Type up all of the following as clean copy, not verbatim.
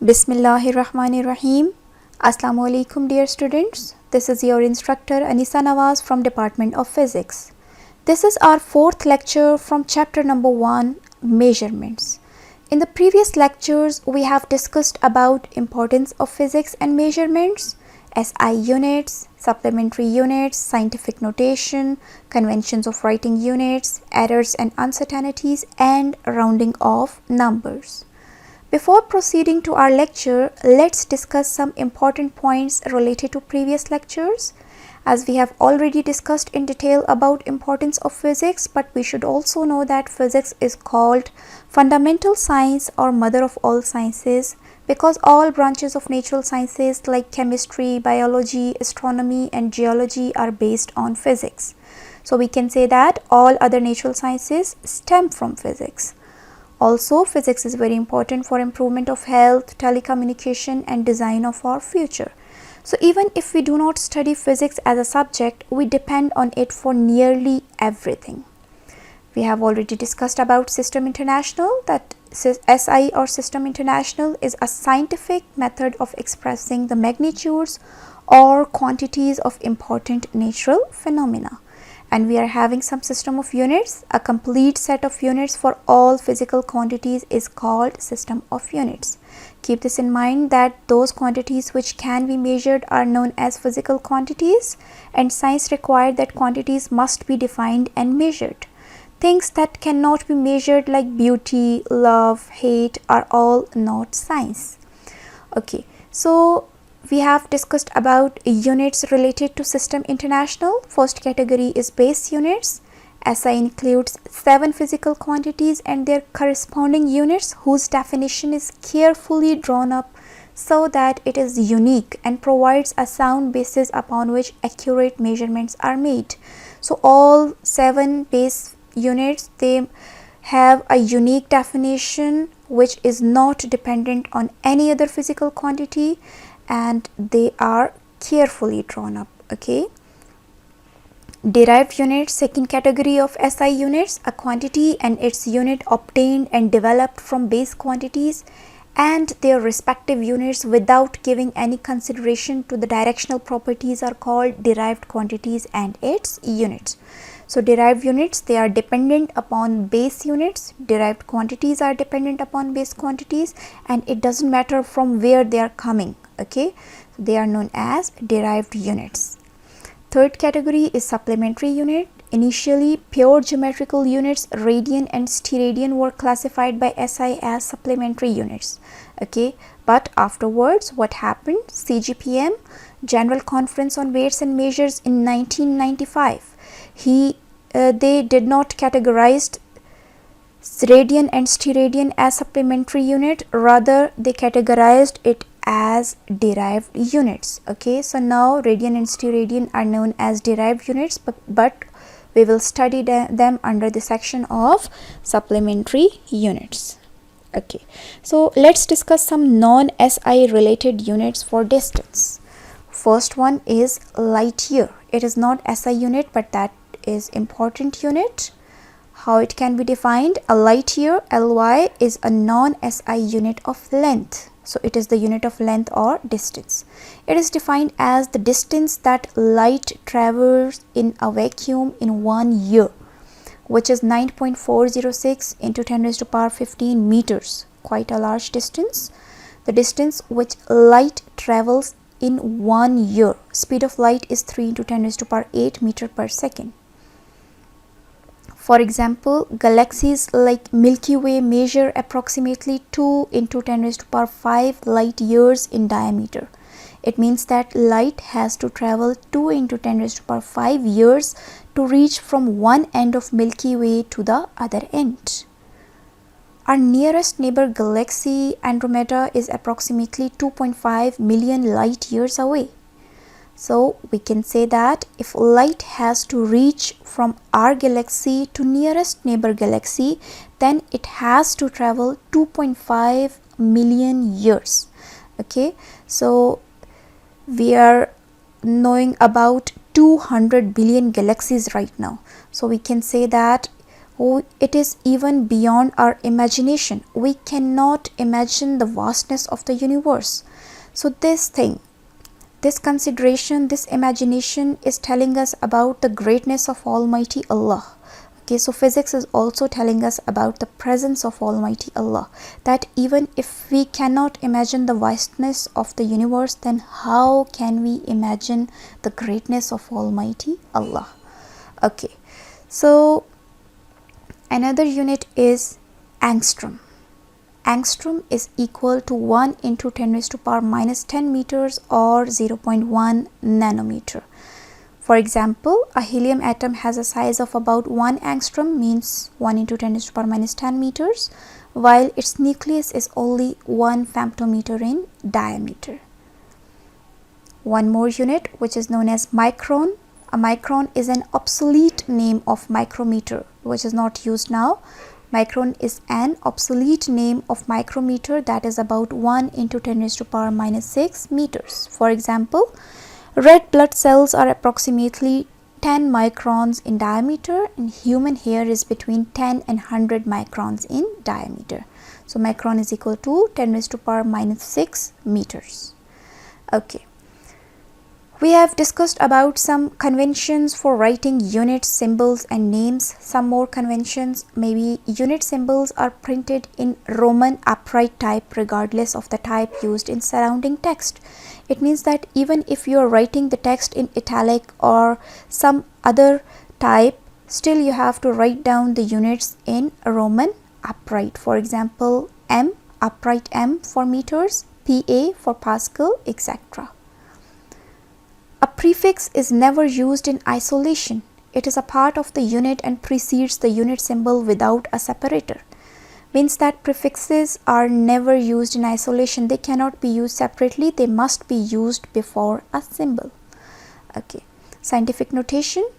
Bismillahirrahmanirrahim. Assalamu alaikum dear students. This is your instructor Anisa Nawaz from Department of Physics. This is our fourth lecture from chapter number 1, Measurements. In the previous lectures we have discussed about importance of physics and measurements, SI units, supplementary units, scientific notation, conventions of writing units, errors and uncertainties, and rounding of numbers. Before proceeding to our lecture, let's discuss some important points related to previous lectures. As we have already discussed in detail about importance of physics, but we should also know that physics is called fundamental science or mother of all sciences because all branches of natural sciences like chemistry, biology, astronomy and geology are based on physics. So we can say that all other natural sciences stem from physics. Also, physics is very important for improvement of health, telecommunication and design of our future. So even if we do not study physics as a subject, we depend on it for nearly everything. We have already discussed about System International, that SI or System International is a scientific method of expressing the magnitudes or quantities of important natural phenomena. And we are having some system of units. A complete set of units for all physical quantities is called system of units. Keep this in mind that those quantities which can be measured are known as physical quantities, and science required that quantities must be defined and measured. Things that cannot be measured like beauty, love, hate are all not science. Okay, so we have discussed about units related to System International. First category is base units. SI includes 7 physical quantities and their corresponding units whose definition is carefully drawn up so that it is unique and provides a sound basis upon which accurate measurements are made. So all 7 base units, they have a unique definition which is not dependent on any other physical quantity, and they are carefully drawn up. Okay, derived units, second category of SI units, a quantity and its unit obtained and developed from base quantities and their respective units without giving any consideration to the directional properties are called derived quantities and its units. So derived units, they are dependent upon base units, derived quantities are dependent upon base quantities, and it doesn't matter from where they are coming. Okay, they are known as derived units. Third category is supplementary unit. Initially, pure geometrical units, radian and steradian, were classified by SI as supplementary units. Okay, but afterwards what happened? CGPM, General Conference on Weights and Measures, in 1995, they did not categorize radian and steradian as supplementary unit, rather they categorized it as derived units. Okay, so now radian and steradian are known as derived units, but we will study them under the section of supplementary units. Okay, so let's discuss some non-SI related units for distance. First one is light year. It is not SI unit, but that is important unit. How it can be defined? A light year, LY, is a non-SI unit of length. So it is the unit of length or distance. It is defined as the distance that light travels in a vacuum in 1 year, which is 9.406 into 10 raised to power 15 meters. Quite a large distance. The distance which light travels in 1 year. Speed of light is 3 into 10 raised to power 8 meter per second. For example, galaxies like Milky Way measure approximately 2 into 10 raised to power 5 light years in diameter. It means that light has to travel 2 into 10 raised to power 5 years to reach from one end of Milky Way to the other end. Our nearest neighbor galaxy, Andromeda, is approximately 2.5 million light years away. So we can say that if light has to reach from our galaxy to nearest neighbor galaxy, then it has to travel 2.5 million years. Okay, so we are knowing about 200 billion galaxies right now. So we can say that It is even beyond our imagination. We cannot imagine the vastness of the universe. So this consideration, this imagination is telling us about the greatness of Almighty Allah. Okay, so physics is also telling us about the presence of Almighty Allah, that even if we cannot imagine the vastness of the universe, then how can we imagine the greatness of Almighty Allah? Okay, so another unit is angstrom. Angstrom is equal to 1 into 10 raised to power minus 10 meters or 0.1 nanometer. For example, a helium atom has a size of about 1 angstrom, means 1 into 10 raised to power minus 10 meters, while its nucleus is only 1 femtometer in diameter. One more unit, which is known as micron. A micron is an obsolete name of micrometer, which is not used now. Micron is an obsolete name of micrometer, that is about 1 into 10 raised to power minus 6 meters. For example, red blood cells are approximately 10 microns in diameter, and human hair is between 10 and 100 microns in diameter. So micron is equal to 10 raised to power minus 6 meters. Okay. We have discussed about some conventions for writing units, symbols and names. Some more conventions, maybe unit symbols are printed in Roman upright type regardless of the type used in surrounding text. It means that even if you are writing the text in italic or some other type, still you have to write down the units in Roman upright. For example, M, upright M for meters, PA for Pascal, etc. A prefix is never used in isolation. It is a part of the unit and precedes the unit symbol without a separator. Means that prefixes are never used in isolation. They cannot be used separately. They must be used before a symbol. Okay. Scientific notation.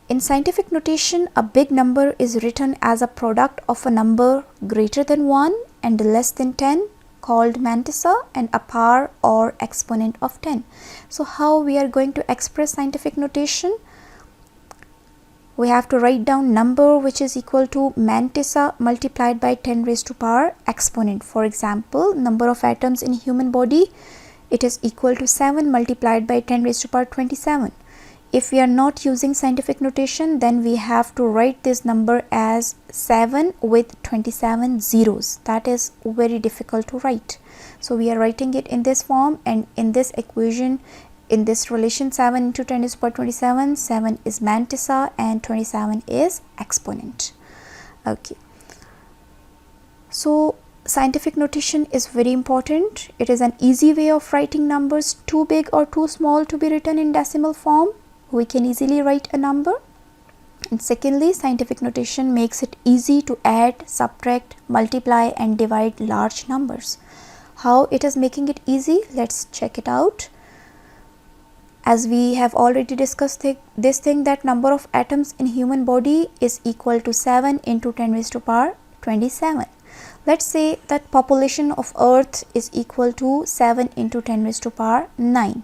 In scientific notation, a big number is written as a product of a number greater than 1 and less than 10, called mantissa, and a power or exponent of 10. So how we are going to express scientific notation? We have to write down number which is equal to mantissa multiplied by 10 raised to power exponent. For example, number of atoms in human body, it is equal to 7 multiplied by 10 raised to power 27. If we are not using scientific notation, then we have to write this number as 7 with 27 zeros. That is very difficult to write. So we are writing it in this form, and in this equation, in this relation, 7 into 10 is power 27, 7 is mantissa and 27 is exponent. Okay. So scientific notation is very important. It is an easy way of writing numbers too big or too small to be written in decimal form. We can easily write a number. And secondly, scientific notation makes it easy to add, subtract, multiply and divide large numbers. How it is making it easy? Let's check it out. As we have already discussed this thing, that number of atoms in human body is equal to 7 into 10 raised to power 27. Let's say that population of Earth is equal to 7 into 10 raised to power 9.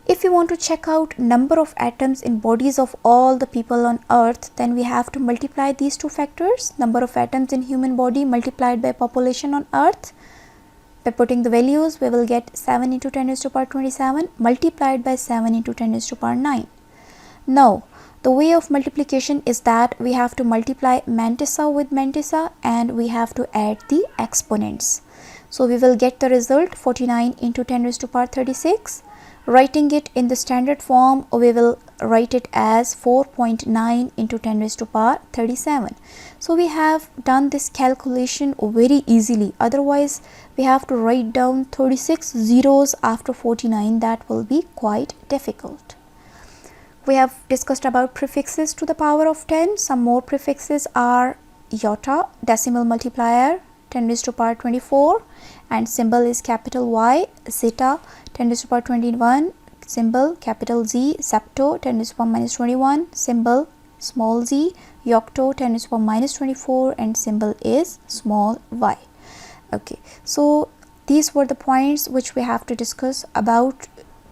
If we want to check out number of atoms in bodies of all the people on Earth, then we have to multiply these two factors, number of atoms in human body multiplied by population on Earth. By putting the values, we will get 7 into 10 raised to power 27 multiplied by 7 into 10 raised to power 9. Now, the way of multiplication is that we have to multiply mantissa with mantissa and we have to add the exponents. So we will get the result 49 into 10 raised to power 36. Writing it in the standard form, we will write it as 4.9 into 10 raised to power 37. So we have done this calculation very easily. Otherwise, we have to write down 36 zeros after 49. That will be quite difficult. We have discussed about prefixes to the power of 10. Some more prefixes are iota, decimal multiplier, 10 raised to power 24, and symbol is capital Y, zeta, 10 raised to power 21, symbol capital Z, septo, 10 raised to power minus 21, symbol small z, yocto, 10 raised to power minus 24, and symbol is small y. Okay, so these were the points which we have to discuss about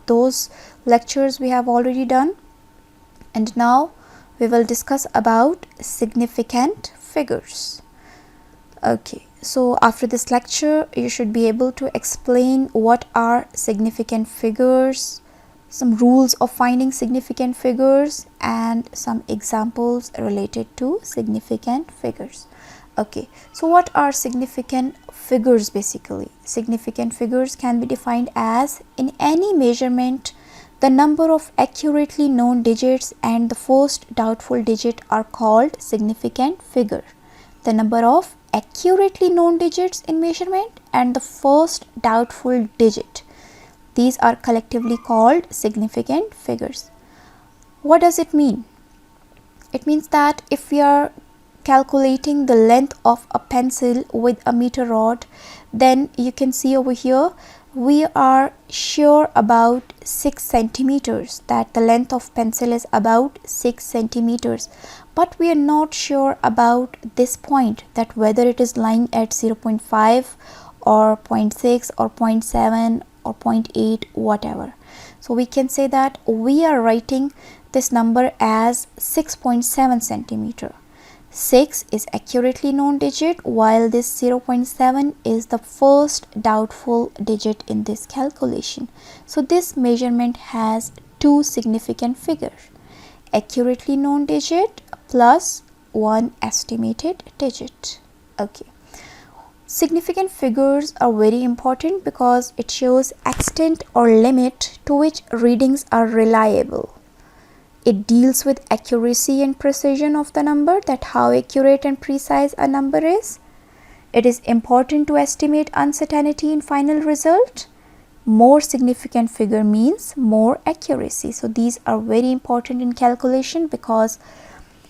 those lectures we have already done. And now we will discuss about significant figures. Okay, so after this lecture, you should be able to explain what are significant figures, some rules of finding significant figures, and some examples related to significant figures. Okay, so what are significant figures basically? Significant figures can be defined as, in any measurement, the number of accurately known digits and the first doubtful digit are called significant figure. The number of accurately known digits in measurement and the first doubtful digit. These are collectively called significant figures. What does it mean? It means that if we are calculating the length of a pencil with a meter rod, then you can see over here we are sure about 6 centimeters, that the length of pencil is about 6 centimeters, but we are not sure about this point, that whether it is lying at 0.5 or 0.6 or 0.7 or 0.8, whatever. So we can say that we are writing this number as 6.7 centimeter. 6 is accurately known digit, while this 0.7 is the first doubtful digit in this calculation. So this measurement has two significant figures, accurately known digit plus one estimated digit. Okay. Significant figures are very important because it shows extent or limit to which readings are reliable. It deals with accuracy and precision of the number, that how accurate and precise a number is. It is important to estimate uncertainty in final result. More significant figure means more accuracy. So these are very important in calculation because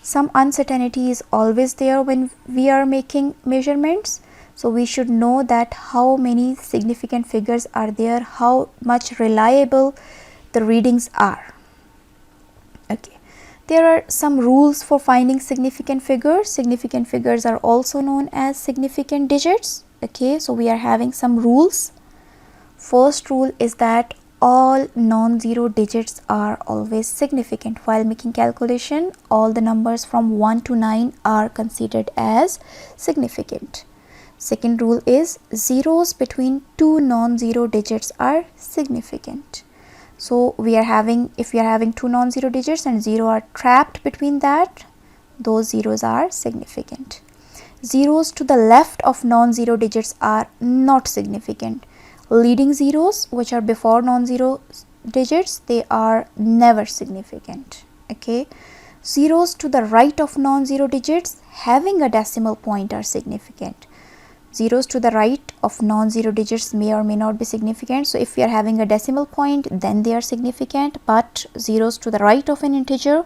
some uncertainty is always there when we are making measurements. So we should know that how many significant figures are there, how much reliable the readings are. Okay, there are some rules for finding significant figures. Significant figures are also known as significant digits. Okay, so we are having some rules. First rule is that all non-zero digits are always significant. While making calculation, all the numbers from 1 to 9 are considered as significant. Second rule is zeros between two non-zero digits are significant. So we are having, if we are having two non-zero digits and 0 are trapped between that, those zeros are significant. Zeros to the left of non-zero digits are not significant. Leading zeros, which are before non-zero digits, they are never significant. Okay, zeros to the right of non-zero digits having a decimal point are significant. Zeros to the right of non-zero digits may or may not be significant. So if we are having a decimal point, then they are significant, but zeros to the right of an integer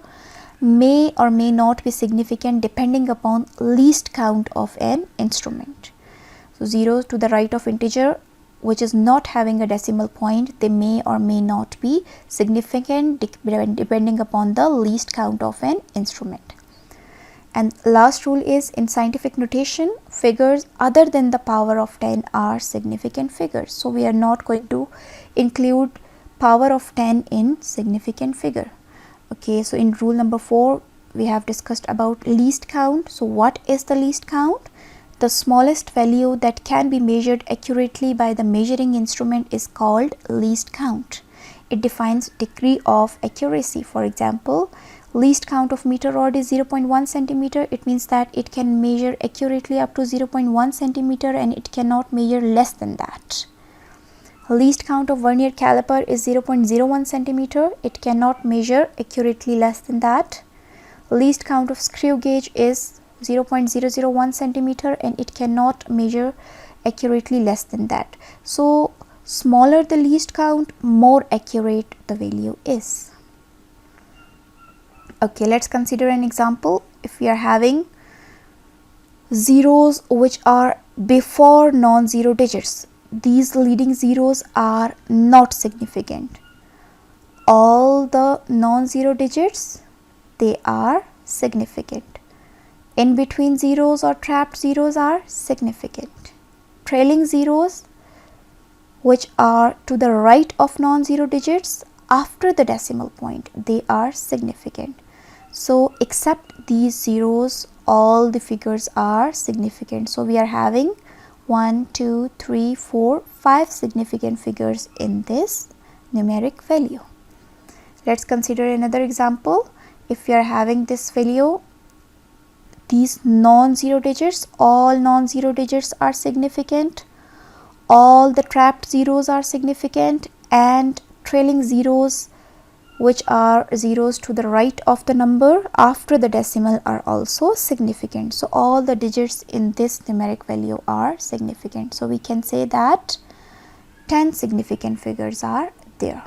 may or may not be significant depending upon least count of an instrument. So zeros to the right of integer which is not having a decimal point, they may or may not be significant depending upon the least count of an instrument. And last rule is, in scientific notation, figures other than the power of 10 are significant figures. So we are not going to include power of 10 in significant figure. Okay, so in rule number 4, we have discussed about least count. So what is the least count? The smallest value that can be measured accurately by the measuring instrument is called least count. It defines degree of accuracy. For example, least count of meter rod is 0.1 centimeter. It means that it can measure accurately up to 0.1 centimeter and it cannot measure less than that. Least count of vernier caliper is 0.01 centimeter. It cannot measure accurately less than that. Least count of screw gauge is 0.001 centimeter and it cannot measure accurately less than that. So smaller the least count, more accurate the value is. Okay, let's consider an example. If we are having zeros which are before non-zero digits, these leading zeros are not significant. All the non-zero digits, they are significant. In between zeros or trapped zeros are significant. Trailing zeros which are to the right of non-zero digits after the decimal point, they are significant. So except these zeros, all the figures are significant. So we are having 1, 2, 3, 4, 5 significant figures in this numeric value. Let's consider another example. If we are having this value, these non-zero digits, all non-zero digits are significant, all the trapped zeros are significant, and trailing zeros, which are zeros to the right of the number after the decimal, are also significant. So all the digits in this numeric value are significant. So we can say that 10 significant figures are there.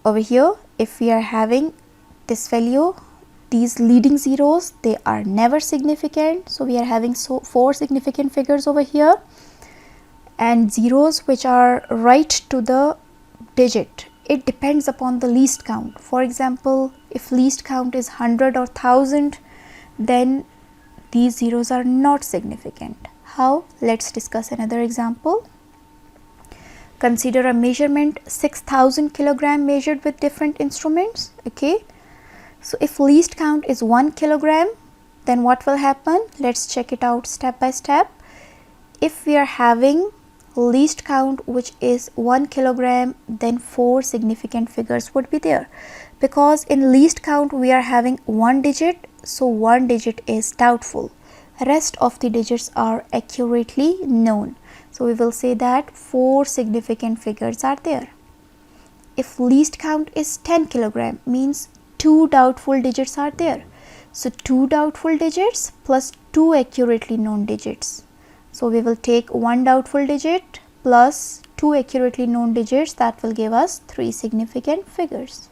Over here, if we are having this value, these leading zeros, they are never significant. So we are having 4 significant figures over here, and zeros which are right to the digit, it depends upon the least count. For example, if least count is 100 or 1000, then these zeros are not significant. How? Let's discuss another example. Consider a measurement 6000 kilogram measured with different instruments. Okay, so if least count is 1 kilogram, then what will happen? Let's check it out step by step. If we are having least count which is 1 kilogram, then 4 significant figures would be there, because in least count we are having 1 digit, so 1 digit is doubtful, rest of the digits are accurately known. So we will say that 4 significant figures are there. If least count is 10 kilogram, means 2 doubtful digits are there, so 2 doubtful digits plus 2 accurately known digits. So we will take 1 doubtful digit plus 2 accurately known digits, that will give us 3 significant figures.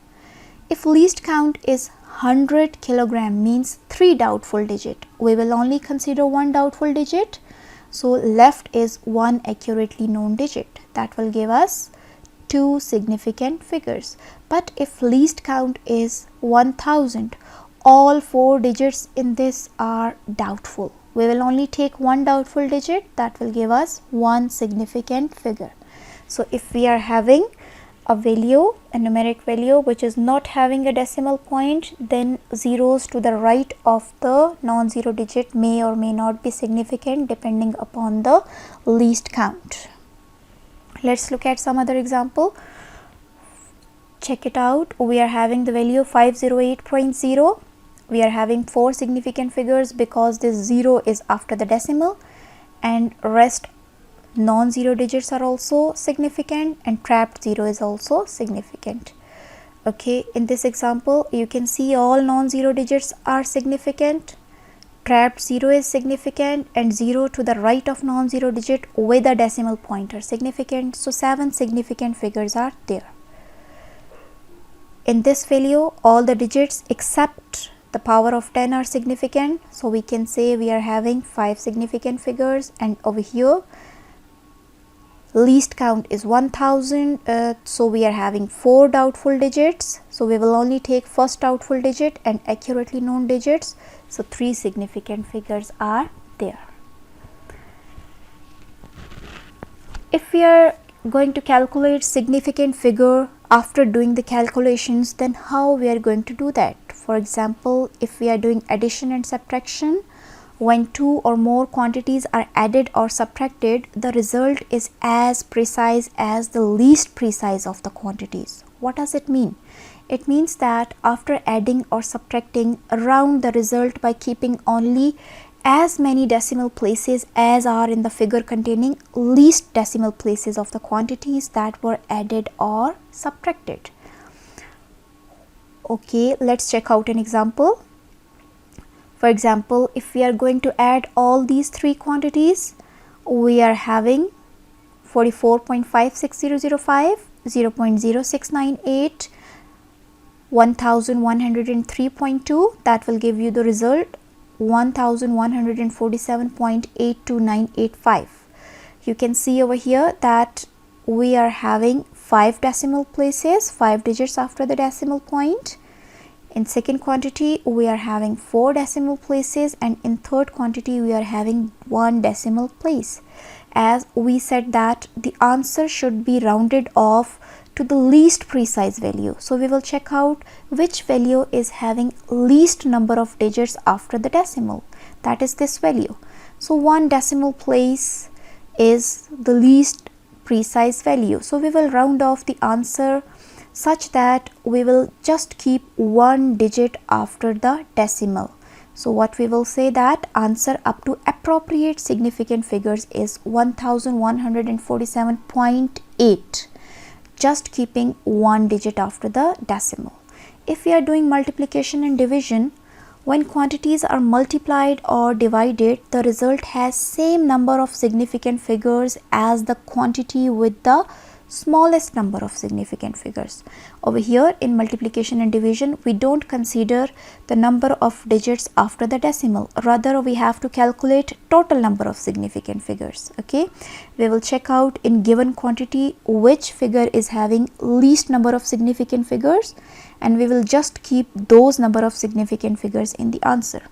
If least count is 100 kilogram, means 3 doubtful digit, we will only consider 1 doubtful digit, so left is 1 accurately known digit, that will give us 2 significant figures. But if least count is 1000, all 4 digits in this are doubtful, we will only take 1 doubtful digit, that will give us 1 significant figure. So if we are having a value, a numeric value which is not having a decimal point, then zeros to the right of the non-zero digit may or may not be significant depending upon the least count. Let's look at some other example. Check it out. We are having the value 508.0. We are having 4 significant figures because this 0 is after the decimal, and rest non-zero digits are also significant, and trapped 0 is also significant. Okay, in this example you can see all non-zero digits are significant, trapped 0 is significant, and 0 to the right of non-zero digit with a decimal point are significant. So 7 significant figures are there. In this value, all the digits except the power of 10 are significant, so we can say we are having 5 significant figures. And over here, least count is 1000, so we are having 4 doubtful digits, so we will only take first doubtful digit and accurately known digits, so 3 significant figures are there. If we are going to calculate significant figure after doing the calculations, then how we are going to do that? For example, if we are doing addition and subtraction, when 2 or more quantities are added or subtracted, the result is as precise as the least precise of the quantities. What does it mean? It means that after adding or subtracting, round the result by keeping only as many decimal places as are in the figure containing least decimal places of the quantities that were added or subtracted. Okay, let's check out an example. For example, if we are going to add all these 3 quantities, we are having 44.56005, 0.0698, 1103.2, that will give you the result 1147.82985. You can see over here that we are having 5 decimal places, 5 digits after the decimal point. In second quantity, we are having 4 decimal places, and in third quantity, we are having 1 decimal place. As we said that the answer should be rounded off to the least precise value. So we will check out which value is having least number of digits after the decimal. That is this value. So 1 decimal place is the least precise value. So we will round off the answer such that we will just keep 1 digit after the decimal. So what we will say that answer up to appropriate significant figures is 1147.8, just keeping 1 digit after the decimal. If we are doing multiplication and division, when quantities are multiplied or divided, the result has same number of significant figures as the quantity with the smallest number of significant figures. Over here in multiplication and division, we don't consider the number of digits after the decimal, rather we have to calculate total number of significant figures. Okay, we will check out in given quantity which figure is having least number of significant figures, and we will just keep those number of significant figures in the answer.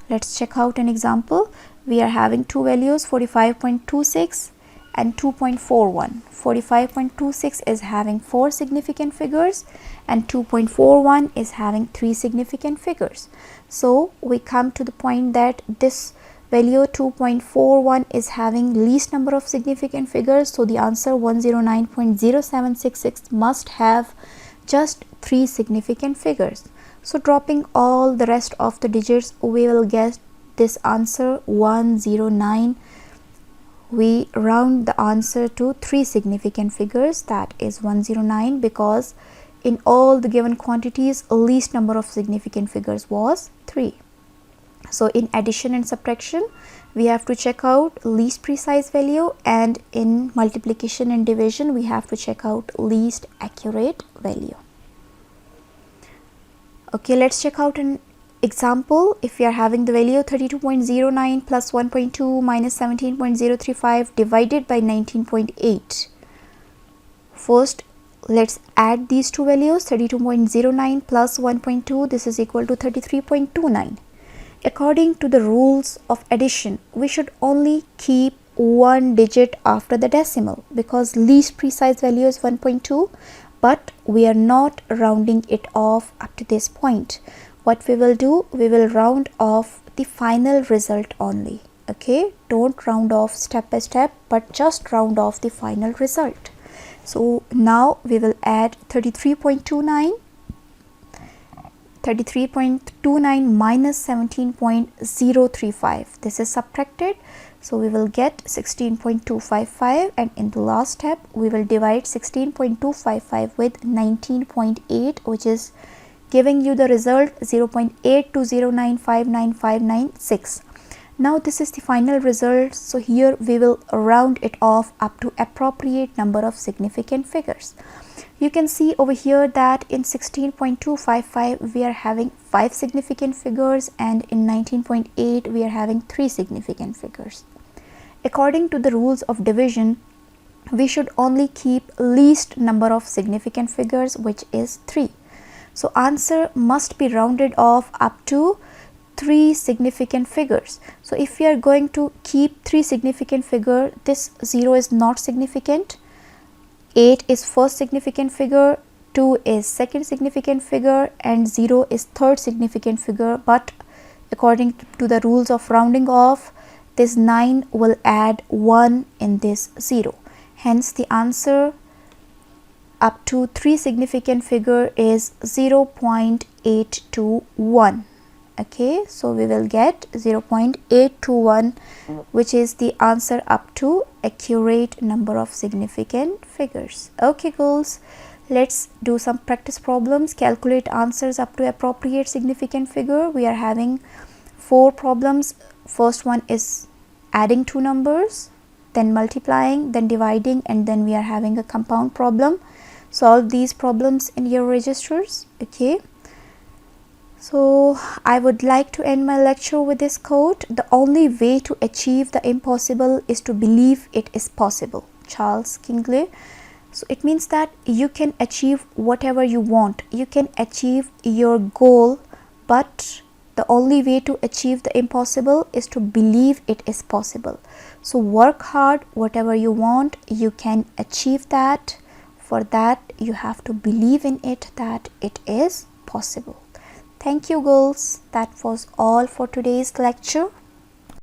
Let's check out an example. We are having two values, 45.26 and 2.41. 45.26 is having 4 significant figures and 2.41 is having 3 significant figures. So we come to the point that this value 2.41 is having least number of significant figures. So the answer 109.0766 must have just 3 significant figures. So dropping all the rest of the digits, we will get this answer 109. We round the answer to 3 significant figures, that is 109, because in all the given quantities least number of significant figures was 3. So in addition and subtraction, we have to check out least precise value, and in multiplication and division we have to check out least accurate value. Okay, let's check out an example. If we are having the value 32.09 plus 1.2 minus 17.035 divided by 19.8. First, let's add these two values. 32.09 plus 1.2, this is equal to 33.29. According to the rules of addition, we should only keep 1 digit after the decimal because least precise value is 1.2, but we are not rounding it off up to this point. What we will do, we will round off the final result only. Okay, don't round off step by step, but just round off the final result. So now we will add 33.29 minus 17.035. This is subtracted, so we will get 16.255, and in the last step we will divide 16.255 with 19.8, which is giving you the result 0.8209595996. Now this is the final result, so here we will round it off up to appropriate number of significant figures. You can see over here that in 16.255 we are having 5 significant figures, and in 19.8 we are having 3 significant figures. According to the rules of division, we should only keep least number of significant figures, which is 3. So answer must be rounded off up to 3 significant figures. So if we are going to keep 3 significant figure, this 0 is not significant, 8 is first significant figure, 2 is second significant figure, and 0 is third significant figure. But according to the rules of rounding off, this 9 will add 1 in this 0. Hence the answer up to 3 significant figure is 0.821. Okay, so we will get 0.821, which is the answer up to accurate number of significant figures. Okay girls, let's do some practice problems. Calculate answers up to appropriate significant figure. We are having 4 problems. First one is adding 2 numbers, then multiplying, then dividing, and then we are having a compound problem. Solve these problems in your registers. Okay, so I would like to end my lecture with this quote: the only way to achieve the impossible is to believe it is possible. Charles Kingsley. So it means that you can achieve whatever you want, you can achieve your goal, but the only way to achieve the impossible is to believe it is possible. So work hard, whatever you want, you can achieve that. For that, you have to believe in it that it is possible. Thank you, girls. That was all for today's lecture.